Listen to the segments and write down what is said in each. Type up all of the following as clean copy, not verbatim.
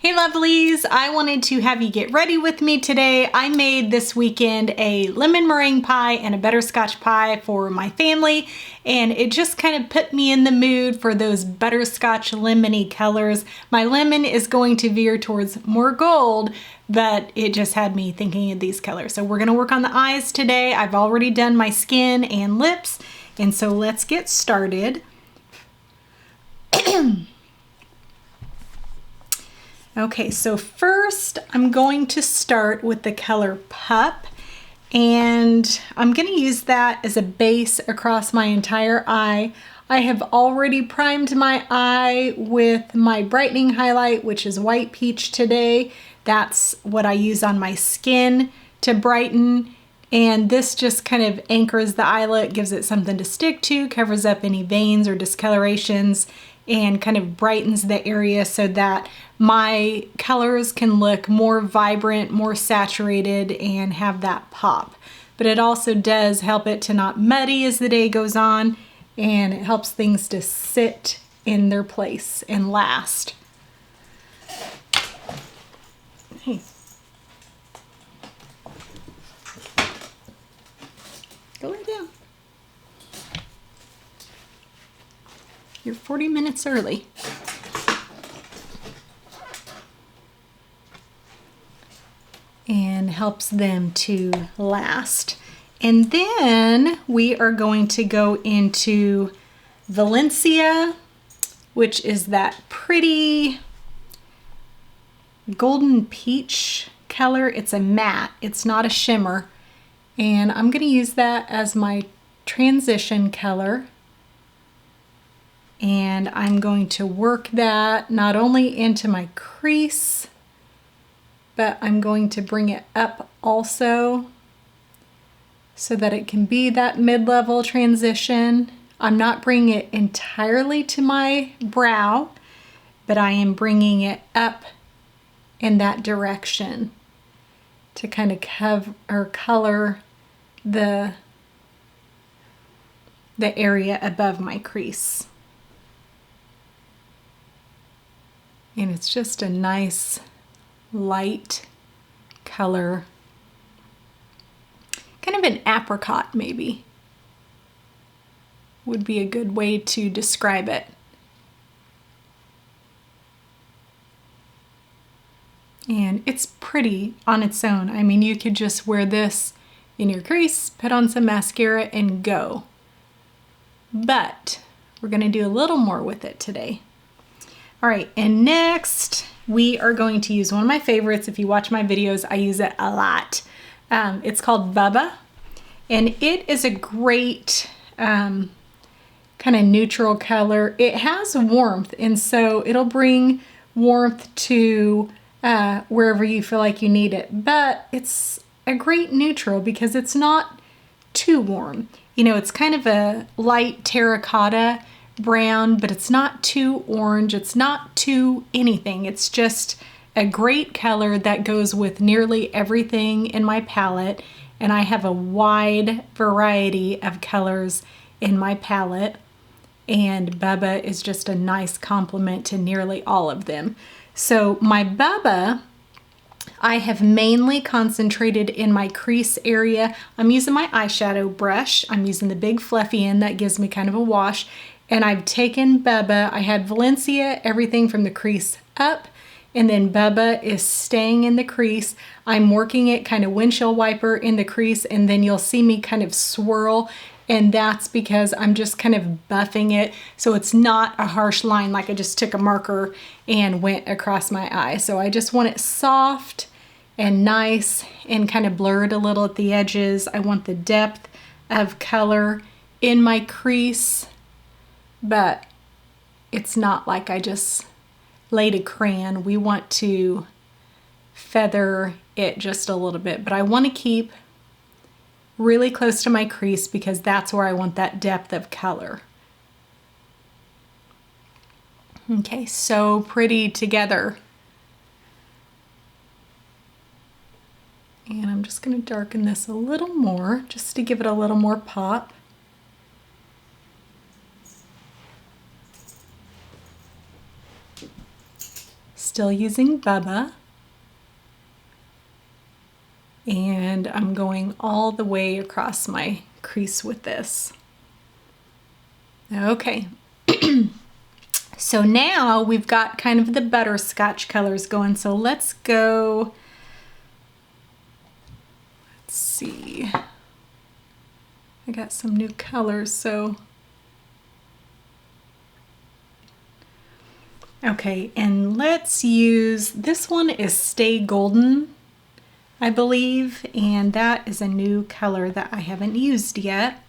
Hey lovelies, I wanted to have you get ready with me today. I made this weekend a lemon meringue pie and a butterscotch pie for my family, and it just kind of put me in the mood for those butterscotch lemony colors. My lemon is going to veer towards more gold, but it just had me thinking of these colors. So we're gonna work on the eyes today. I've already done my skin and lips, and so let's get started. Okay, so first I'm going to start with the color Pup, and I'm going to use that as a base across my entire eye. I have already primed my eye with my brightening highlight, which is White Peach today. That's what I use on my skin to brighten, and this just kind of anchors the eyelet, gives it something to stick to, covers up any veins or discolorations, and kind of brightens the area so that my colors can look more vibrant, more saturated, and have that pop. But it also does help it to not muddy as the day goes on, and it helps things to sit in their place and last. Hey. Go lay down. You're 40 minutes early. And helps them to last. And then we are going to go into Valencia, which is that pretty golden peach color. It's a matte, it's not a shimmer. And I'm going to use that as my transition color. And I'm going to work that not only into my crease, but I'm going to bring it up also so that it can be that mid-level transition. I'm not bringing it entirely to my brow, but I am bringing it up in that direction to kind of cover or color the area above my crease. And it's just a nice light color, kind of an apricot maybe would be a good way to describe it. And it's pretty on its own. I mean, you could just wear this in your crease, put on some mascara, and go. But we're going to do a little more with it today. All right, and next we are going to use one of my favorites. If you watch my videos, I use it a lot. It's called Bubba, and it is a great kind of neutral color. It has warmth, and so it'll bring warmth to wherever you feel like you need it. But it's a great neutral because it's not too warm. You know, it's kind of a light terracotta brown, but it's not too orange, it's not too anything. It's just a great color that goes with nearly everything in my palette, and I have a wide variety of colors in my palette, and Bubba is just a nice complement to nearly all of them. So my Bubba, I have mainly concentrated in my crease area. I'm using my eyeshadow brush. I'm using the big fluffy end that gives me kind of a wash. And I've taken Bubba, I had Valencia, everything from the crease up, and then Bubba is staying in the crease. I'm working it kind of windshield wiper in the crease, and then you'll see me kind of swirl, and that's because I'm just kind of buffing it so it's not a harsh line like I just took a marker and went across my eye. So I just want it soft and nice and kind of blurred a little at the edges. I want the depth of color in my crease, but it's not like I just laid a crayon. We want to feather it just a little bit, but I want to keep really close to my crease because that's where I want that depth of color. Okay, so pretty together. And I'm just going to darken this a little more just to give it a little more pop. Still using Bubba. And I'm going all the way across my crease with this. Okay. So now we've got kind of the butterscotch colors going. So let's go, let's see. I got some new colors, so. Okay, and let's use, this one is Stay Golden, I believe, and that is a new color that I haven't used yet.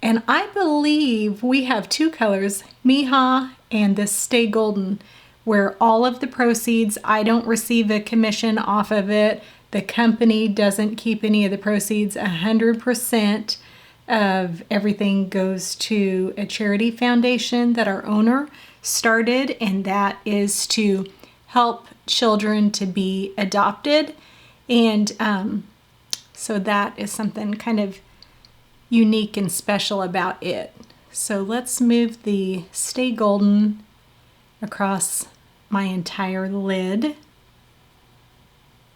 And I believe we have two colors, Mija and this Stay Golden, where all of the proceeds, I don't receive a commission off of it. The company doesn't keep any of the proceeds. 100% of everything goes to a charity foundation that our owner started, and that is to help children to be adopted. And so that is something kind of unique and special about it. So let's move the Stay Golden across my entire lid.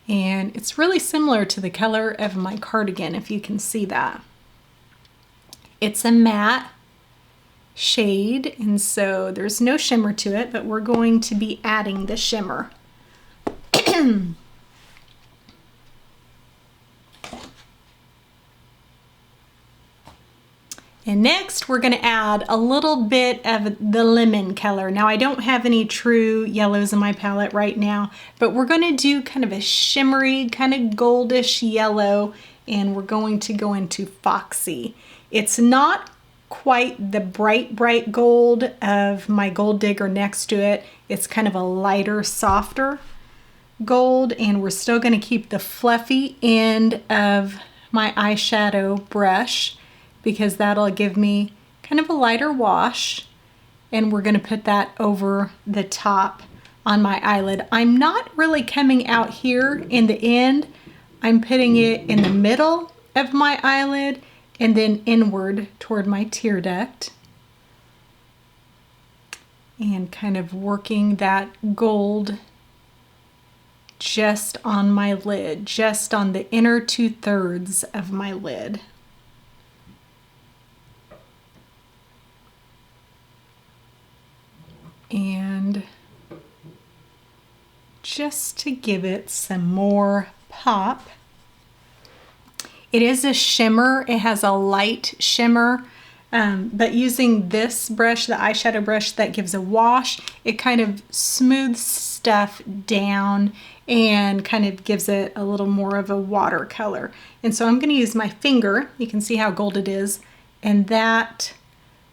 And it's really similar to the color of my cardigan, if you can see that. It's a matte shade, and so there's no shimmer to it, but we're going to be adding the shimmer. And next we're going to add a little bit of the lemon color. Now I don't have any true yellows in my palette right now, but we're going to do kind of a shimmery, kind of goldish yellow, and we're going to go into Foxy. It's not quite the bright gold of my Gold Digger next to it. It's kind of a lighter, softer gold, and we're still going to keep the fluffy end of my eyeshadow brush, because that'll give me kind of a lighter wash, and we're going to put that over the top on my eyelid. I'm not really coming out here in the end. I'm putting it in the middle of my eyelid and then inward toward my tear duct, and kind of working that gold just on my lid, just on the inner 2/3 of my lid. And just to give it some more pop. It is a shimmer. It has a light shimmer, but using this brush, the eyeshadow brush that gives a wash, it kind of smooths stuff down and kind of gives it a little more of a watercolor. And so I'm going to use my finger. You can see how gold it is, and that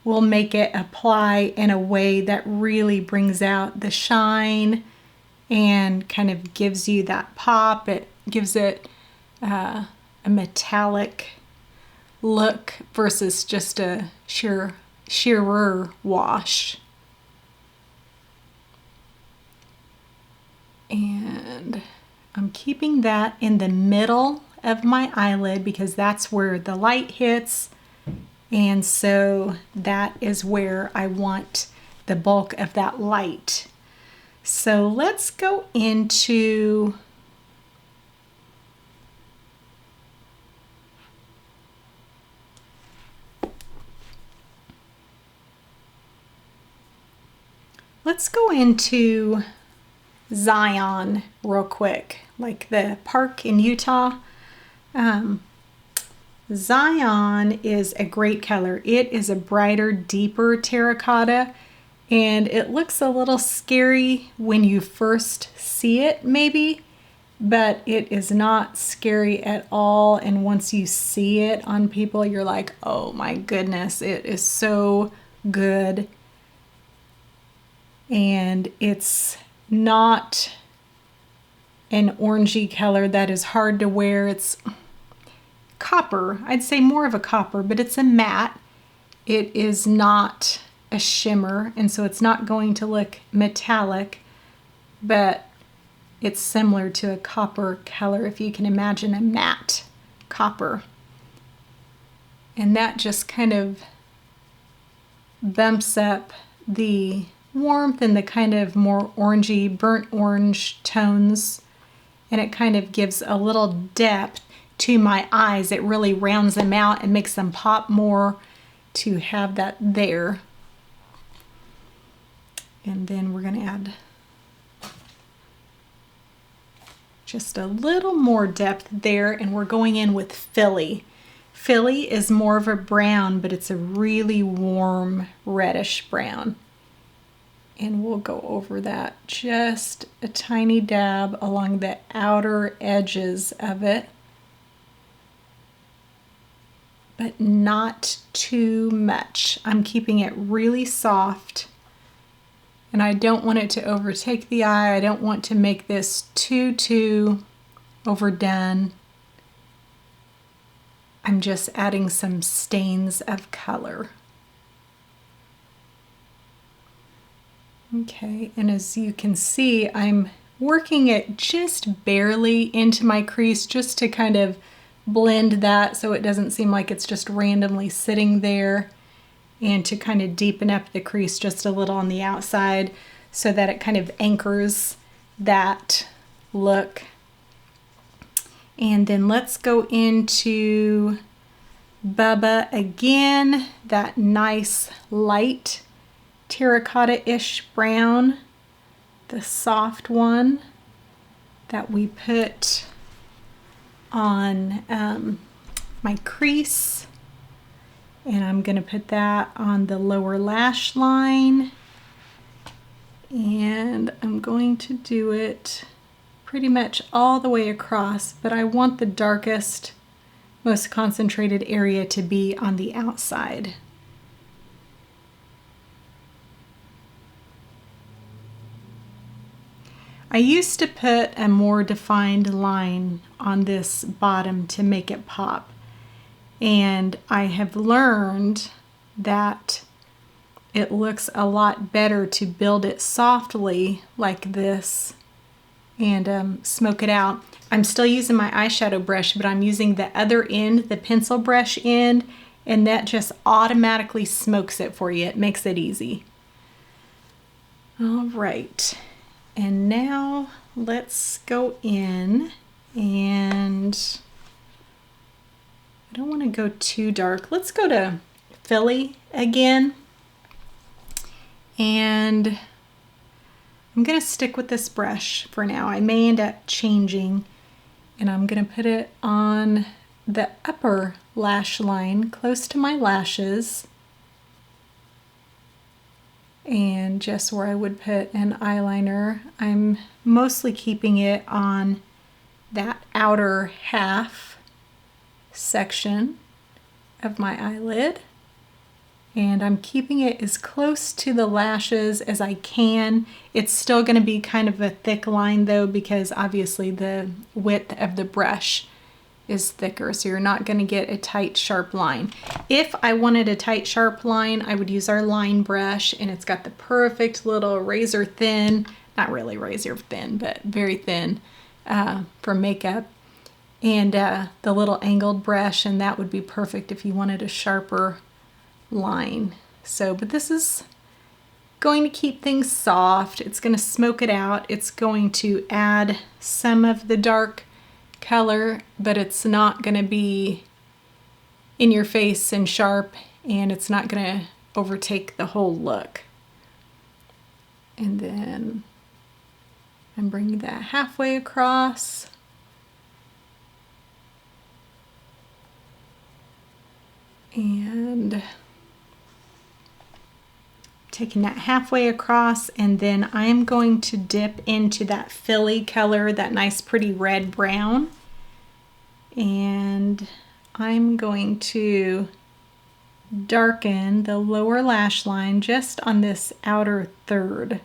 will make it apply in a way that really brings out the shine and kind of gives you that pop. It gives it a metallic look versus just a sheerer wash. And I'm keeping that in the middle of my eyelid because that's where the light hits. And so that is where I want the bulk of that light. So let's go into Zion real quick, like the park in Utah. Zion is a great color. It is a brighter, deeper terracotta, and it looks a little scary when you first see it maybe, but it is not scary at all. And once you see it on people, you're like, oh my goodness, it is so good. And it's not an orangey color that is hard to wear. It's copper. I'd say more of a copper, but it's a matte. It is not a shimmer, and so it's not going to look metallic, but it's similar to a copper color, if you can imagine a matte copper. And that just kind of bumps up the warmth and the kind of more orangey, burnt orange tones. And it kind of gives a little depth to my eyes. It really rounds them out and makes them pop more to have that there. And then we're going to add just a little more depth there, and we're going in with Philly. Philly is more of a brown, but it's a really warm reddish brown. And we'll go over that just a tiny dab along the outer edges of it, but not too much. I'm keeping it really soft, and I don't want it to overtake the eye. I don't want to make this too overdone. I'm just adding some stains of color. Okay, and as you can see, I'm working it just barely into my crease just to kind of blend that so it doesn't seem like it's just randomly sitting there, and to kind of deepen up the crease just a little on the outside so that it kind of anchors that look. And then let's go into Bubba again, that nice light terracotta-ish brown, the soft one that we put on my crease. And I'm going to put that on the lower lash line, and I'm going to do it pretty much all the way across, but I want the darkest, most concentrated area to be on the outside. I used to put a more defined line on this bottom to make it pop, and I have learned that it looks a lot better to build it softly like this and smoke it out. I'm still using my eyeshadow brush, but I'm using the other end, the pencil brush end, and that just automatically smokes it for you. It makes it easy. All right. And now let's go in, and I don't want to go too dark. Let's go to Philly again, and I'm going to stick with this brush for now. I may end up changing, and I'm going to put it on the upper lash line close to my lashes, and just where I would put an eyeliner. I'm mostly keeping it on that outer half section of my eyelid, and I'm keeping it as close to the lashes as I can. It's still going to be kind of a thick line though, because obviously the width of the brush is thicker, so you're not going to get a tight sharp line. If I wanted a tight sharp line, I would use our line brush, and it's got the perfect little razor thin, not really razor thin, but very thin for makeup, and the little angled brush, and that would be perfect if you wanted a sharper line. So, but this is going to keep things soft. It's going to smoke it out. It's going to add some of the dark color, but it's not going to be in your face and sharp, and it's not going to overtake the whole look. And then I'm bringing that halfway across. And taking that halfway across, and then I'm going to dip into that Philly color, that nice pretty red brown, and I'm going to darken the lower lash line just on this outer third.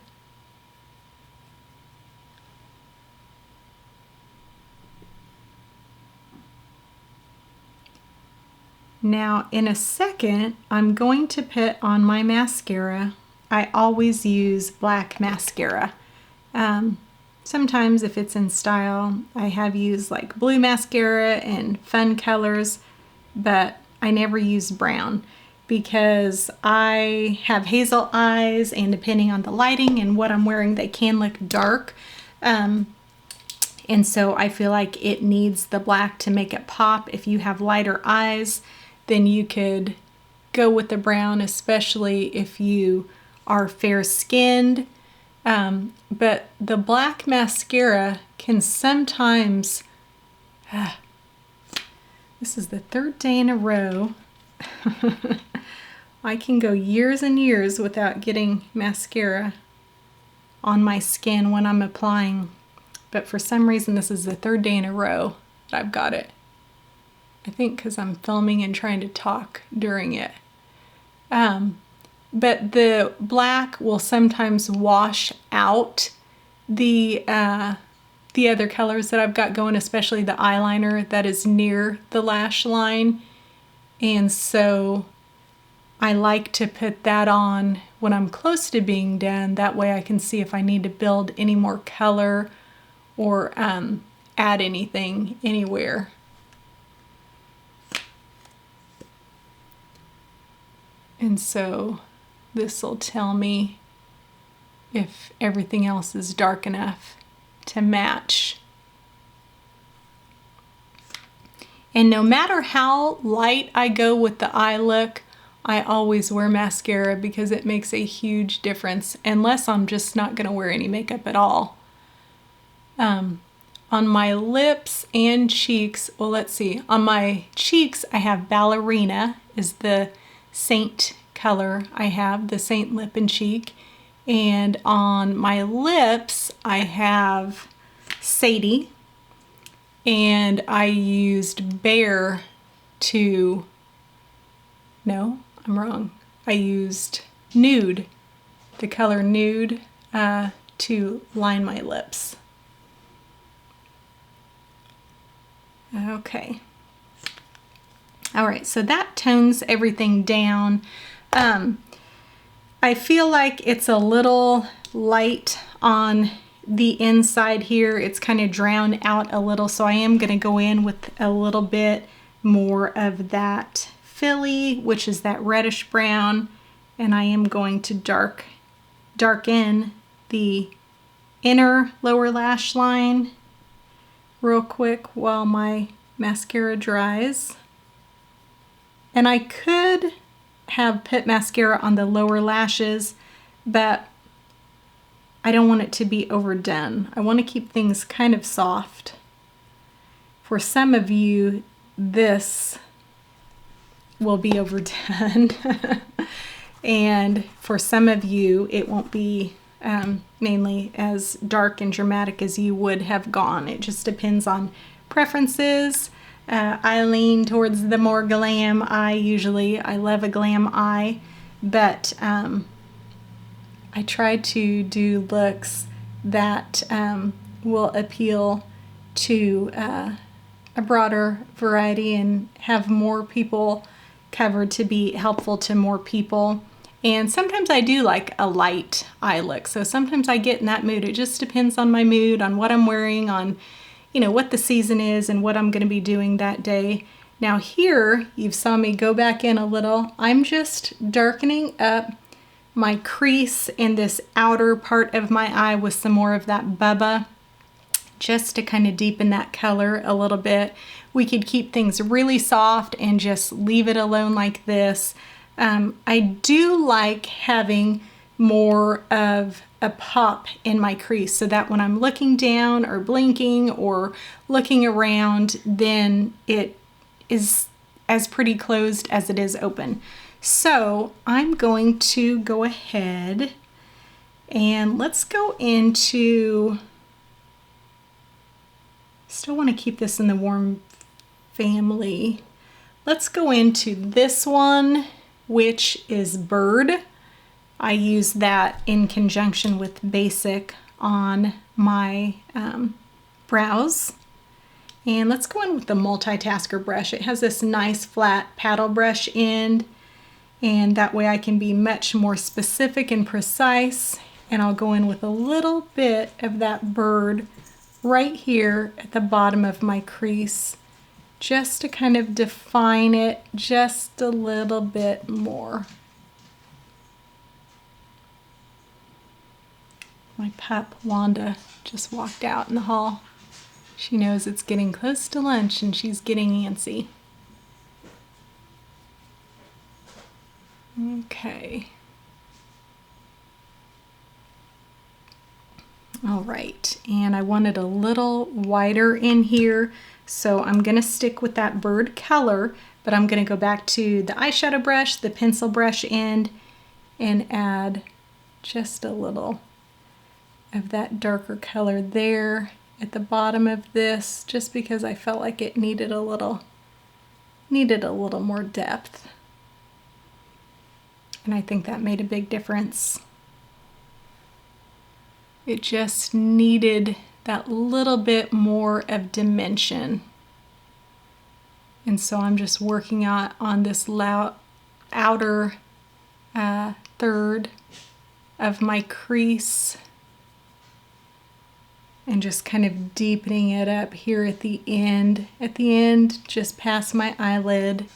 Now in a second, I'm going to put on my mascara. I always use black mascara. Sometimes if it's in style, I have used like blue mascara and fun colors, but I never use brown because I have hazel eyes, and depending on the lighting and what I'm wearing, they can look dark. And so I feel like it needs the black to make it pop. If you have lighter eyes, then you could go with the brown, especially if you are fair-skinned. But the black mascara can sometimes, this is the third day in a row, I can go years and years without getting mascara on my skin when I'm applying. But for some reason, this is the third day in a row that I've got it. I think because I'm filming and trying to talk during it. But the black will sometimes wash out the other colors that I've got going, especially the eyeliner that is near the lash line. And so I like to put that on when I'm close to being done. That way I can see if I need to build any more color or add anything anywhere. And so this will tell me if everything else is dark enough to match. And no matter how light I go with the eye look, I always wear mascara because it makes a huge difference, unless I'm just not going to wear any makeup at all. On my lips and cheeks, well, let's see. On my cheeks, I have Ballerina, is the Seint color I have, the Seint lip and cheek. And on my lips, I have Sadie. And I used Bear to, no, I'm wrong. I used Nude, the color Nude, to line my lips. Okay. All right, so that tones everything down. I feel like it's a little light on the inside here. It's kind of drowned out a little, so I am going to go in with a little bit more of that Philly, which is that reddish brown, and I am going to darken the inner lower lash line real quick while my mascara dries. And I could have put mascara on the lower lashes, but I don't want it to be overdone. I want to keep things kind of soft. For some of you, this will be overdone. And for some of you, it won't be mainly as dark and dramatic as you would have gone. It just depends on preferences. I lean towards the more glam eye usually. I love a glam eye, but I try to do looks that will appeal to a broader variety and have more people covered to be helpful to more people. And sometimes I do like a light eye look. So sometimes I get in that mood. It just depends on my mood, on what I'm wearing, on, you know, what the season is and what I'm going to be doing that day. Now here, you've saw me go back in a little. I'm just darkening up my crease in this outer part of my eye with some more of that Bubba, just to kind of deepen that color a little bit. We could keep things really soft and just leave it alone like this. I do like having more of a pop in my crease so that when I'm looking down or blinking or looking around, then it is as pretty closed as it is open. So I'm going to go ahead and let's go into, still want to keep this in the warm family. Let's go into this one, which is Bird. I use that in conjunction with Basic on my brows. And let's go in with the multitasker brush. It has this nice flat paddle brush end, and that way I can be much more specific and precise. And I'll go in with a little bit of that Bird right here at the bottom of my crease just to kind of define it just a little bit more. My pup, Wanda, just walked out in the hall. She knows it's getting close to lunch and she's getting antsy. Okay. All right, and I want it a little wider in here, so I'm gonna stick with that bird color, but I'm gonna go back to the eyeshadow brush, the pencil brush end, and add just a little of that darker color there at the bottom of this, just because I felt like it needed a little more depth. And I think that made a big difference. It just needed that little bit more of dimension. And so I'm just working on this outer third of my crease and just kind of deepening it up here at the end. At the end, just past my eyelid.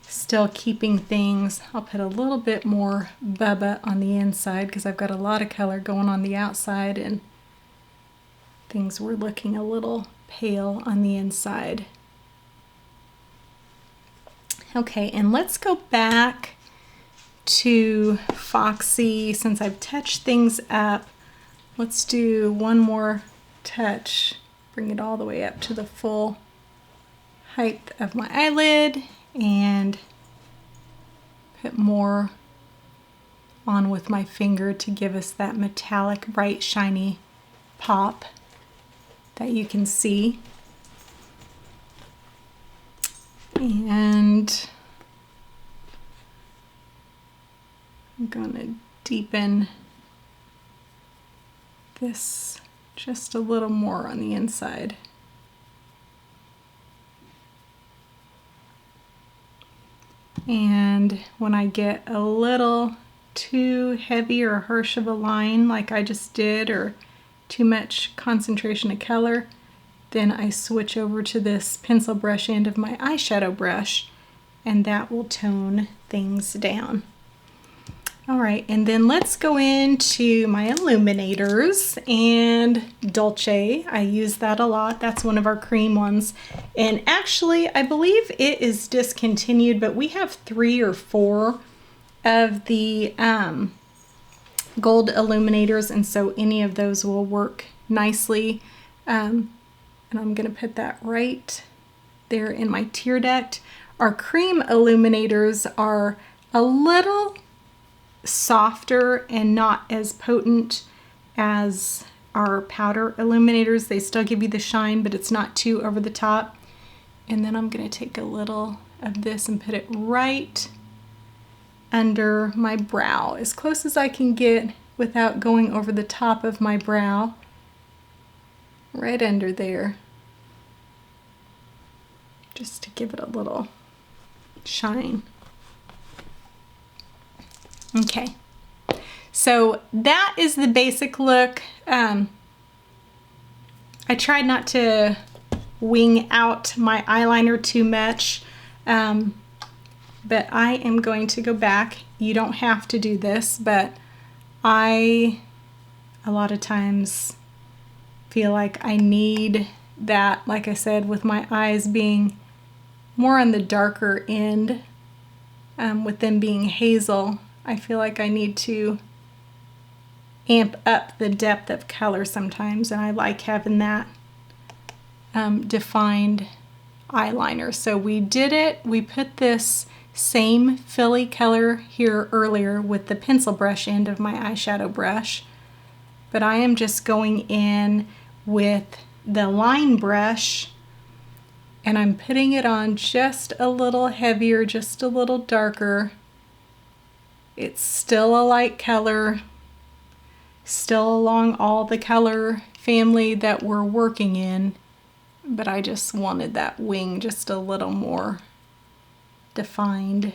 Still keeping things, I'll put a little bit more Bubba on the inside because I've got a lot of color going on the outside and things were looking a little pale on the inside. Okay, and let's go back to Foxy. Since I've touched things up, let's do one more touch. Bring it all the way up to the full height of my eyelid and put more on with my finger to give us that metallic, bright, shiny pop that you can see. And I'm gonna deepen this just a little more on the inside. And when I get a little too heavy or harsh of a line like I just did, or too much concentration of color, then I switch over to this pencil brush end of my eyeshadow brush, and that will tone things down. All right, and then let's go into my Illuminators and Dolce. I use that a lot. That's one of our cream ones. And actually, I believe it is discontinued, but we have 3 or 4 of the gold Illuminators, and so any of those will work nicely. And I'm gonna put that right there in my tear duct. Our cream Illuminators are a little softer and not as potent as our powder Illuminators. They still give you the shine, but it's not too over the top. And then I'm going to take a little of this and put it right under my brow, as close as I can get without going over the top of my brow. Right under there, just to give it a little shine. Okay, so that is the basic look. I tried not to wing out my eyeliner too much, but I am going to go back. You don't have to do this, but I a lot of times feel like I need that, like I said, with my eyes being more on the darker end, with them being hazel. I feel like I need to amp up the depth of color sometimes, and I like having that defined eyeliner. So we did it. We put this same filly color here earlier with the pencil brush end of my eyeshadow brush, but I am just going in with the line brush and I'm putting it on just a little heavier, just a little darker. It's still a light color, still along all the color family that we're working in, but I just wanted that wing just a little more defined.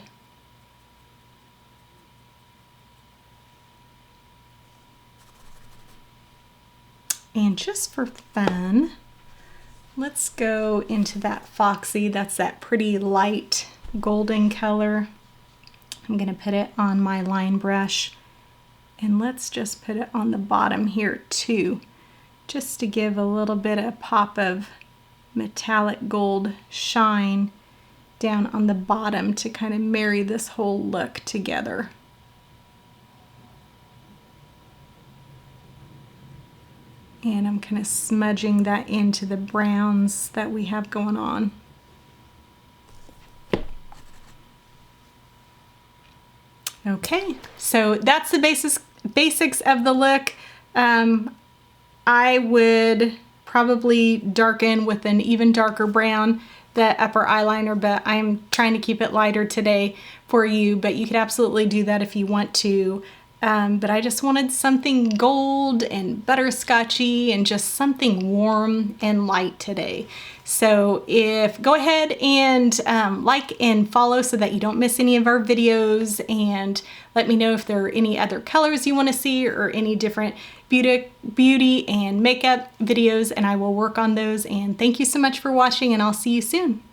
And just for fun, let's go into that Foxy. That's that pretty light golden color. I'm gonna put it on my line brush, and let's just put it on the bottom here too, just to give a little bit of pop of metallic gold shine down on the bottom to kind of marry this whole look together. And I'm kind of smudging that into the browns that we have going on. Okay, so that's the basics of the look. I would probably darken with an even darker brown the upper eyeliner, but I'm trying to keep it lighter today for you, but you could absolutely do that if you want to. But I just wanted something gold and butterscotchy and just something warm and light today. So go ahead and like and follow so that you don't miss any of our videos, and let me know if there are any other colors you want to see or any different beauty and makeup videos, and I will work on those. And thank you so much for watching, and I'll see you soon.